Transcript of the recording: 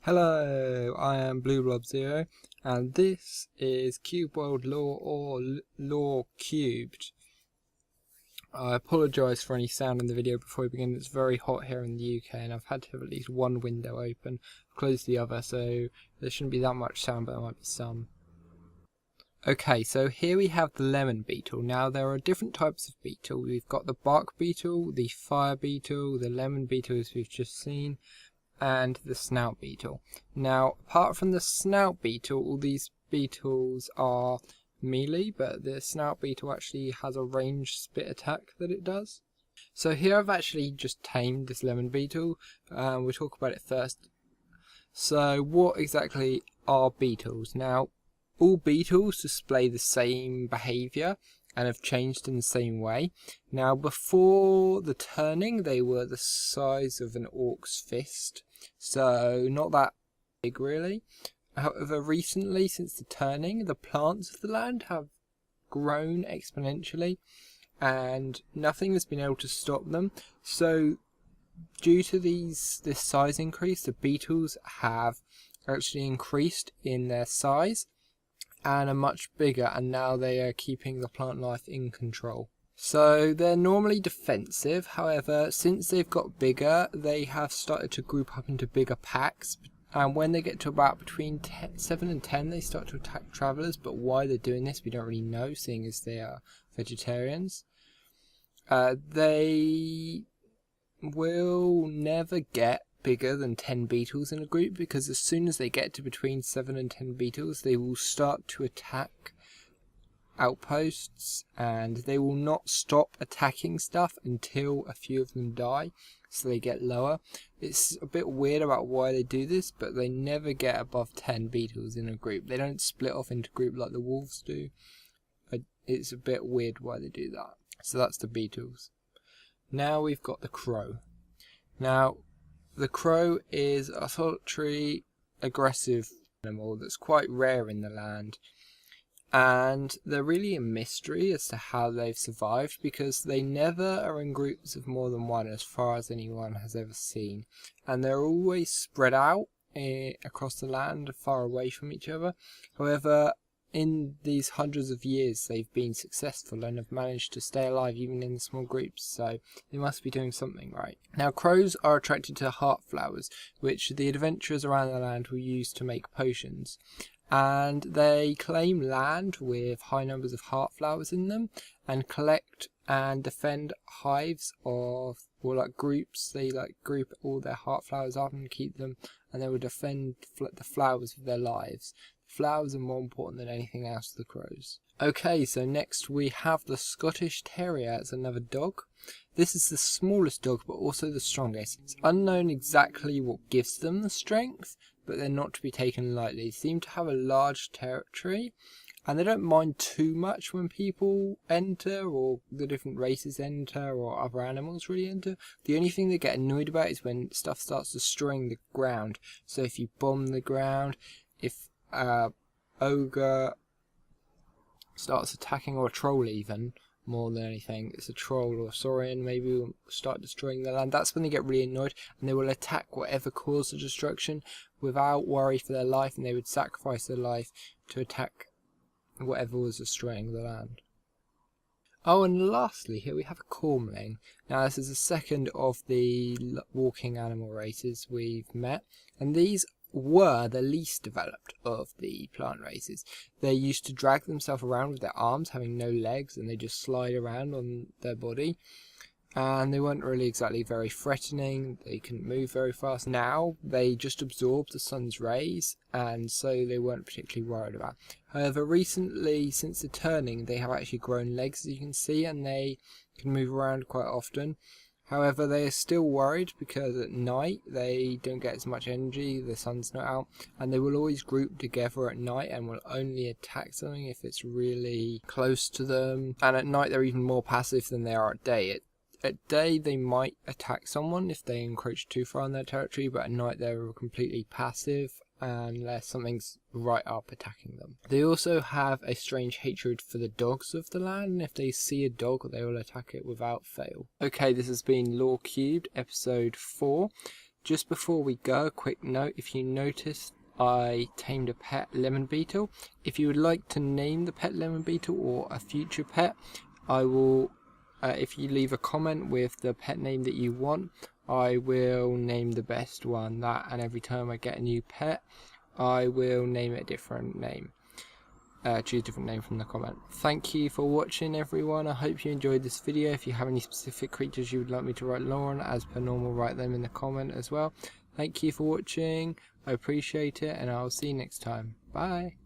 Hello, I am Blue Blob Zero, and this is Cube World Lore or Lore Cubed. I apologise for any sound in the video before we begin. It's very hot here in the UK, and I've had to have at least one window open, close the other, so there shouldn't be that much sound, but there might be some. Okay, so here we have the lemon beetle. Now there are different types of beetle. We've got the bark beetle, the fire beetle, the lemon beetle as we've just seen, and the snout beetle. Now, apart from the snout beetle, all these beetles are melee, but the snout beetle actually has a ranged spit attack that it does. So here I've actually just tamed this lemon beetle. We'll talk about it first. So what exactly are beetles? Now, all beetles display the same behaviour and have changed in the same way. Now, before the turning, they were the size of an orc's fist, so not that big really. However, recently, since the turning, the plants of the land have grown exponentially and nothing has been able to stop them. So due to this size increase, the beetles have actually increased in their size and are much bigger, and now they are keeping the plant life in control. So they're normally defensive, however, since they've got bigger, they have started to group up into bigger packs, and when they get to about between 7 and 10, they start to attack travellers, but why they're doing this we don't really know, seeing as they are vegetarians. They will never get bigger than 10 beetles in a group, because as soon as they get to between 7 and 10 beetles, they will start to attack outposts, and they will not stop attacking stuff until a few of them die, so they get lower. It's a bit weird about why they do this, but they never get above 10 beetles in a group. They don't split off into groups like the wolves do. It's a bit weird why they do that. So that's the beetles. Now we've got the crow. Now, the crow is a solitary, aggressive animal that's quite rare in the land, and they're really a mystery as to how they've survived, because they never are in groups of more than one as far as anyone has ever seen, and they're always spread out across the land, far away from each other. However, in these hundreds of years they've been successful and have managed to stay alive even in small groups, so they must be doing something right. Now, crows are attracted to heart flowers, which the adventurers around the land will use to make potions, and they claim land with high numbers of heart flowers in them and collect and defend hives of, or like groups. They like group all their heart flowers up and keep them, and they will defend the flowers with their lives. Flowers are more important than anything else to the crows. Okay, so next we have the Scottish Terrier. It's another dog. This is the smallest dog, but also the strongest. It's unknown exactly what gives them the strength, but they're not to be taken lightly. They seem to have a large territory, and they don't mind too much when people enter, or the different races enter, or other animals really enter. The only thing they get annoyed about is when stuff starts destroying the ground. So if you bomb the ground, if ogre starts attacking, or a troll even, more than anything, it's a troll or a saurian maybe will start destroying the land, that's when they get really annoyed, and they will attack whatever caused the destruction without worry for their life, and they would sacrifice their life to attack whatever was destroying the land. Oh, and lastly, here we have a Cormling. Now, this is the second of the walking animal races we've met, and these were the least developed of the plant races. They used to drag themselves around with their arms, having no legs, and they just slide around on their body, and they weren't really exactly very threatening. They couldn't move very fast. Now they just absorbed the sun's rays, and so they weren't particularly worried about. However, recently, since the turning, they have actually grown legs, as you can see, and they can move around quite often. However, they are still worried because at night they don't get as much energy, the sun's not out, and they will always group together at night and will only attack something if it's really close to them. And at night they're even more passive than they are at day. At day they might attack someone if they encroach too far on their territory, but at night they're completely passive unless something's right up attacking them. They also have a strange hatred for the dogs of the land, and if they see a dog they will attack it without fail. Okay, this has been Lore Cubed, episode 4. Just before we go, a quick note: if you noticed, I tamed a pet lemon beetle. If you would like to name the pet lemon beetle or a future pet, I will, if you leave a comment with the pet name that you want, I will name the best one that, and every time I get a new pet, I will name it a different name. Choose a different name from the comment. Thank you for watching, everyone. I hope you enjoyed this video. If you have any specific creatures you would like me to write lore on, as per normal, write them in the comment as well. Thank you for watching. I appreciate it, and I'll see you next time. Bye.